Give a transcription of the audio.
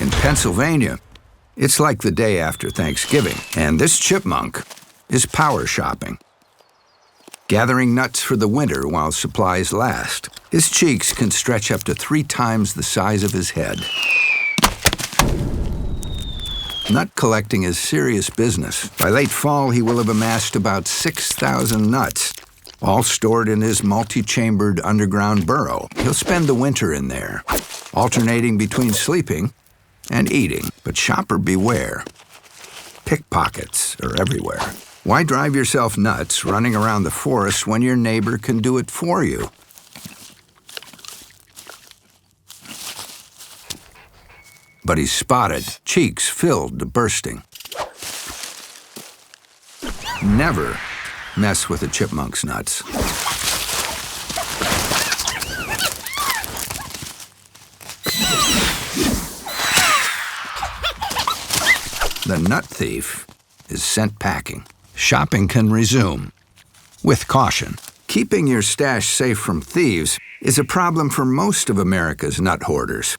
In Pennsylvania, it's like the day after Thanksgiving, and this chipmunk is power shopping. Gathering nuts for the winter while supplies last. His cheeks can stretch up to 3 times the size of his head. Nut collecting is serious business. By late fall, he will have amassed about 6,000 nuts, all stored in his multi-chambered underground burrow. He'll spend the winter in there, alternating between sleeping and eating. But shopper beware. Pickpockets are everywhere. Why drive yourself nuts running around the forest when your neighbor can do it for you? But he's spotted, cheeks filled to bursting. Never mess with a chipmunk's nuts. The nut thief is sent packing. Shopping can resume, with caution. Keeping your stash safe from thieves is a problem for most of America's nut hoarders.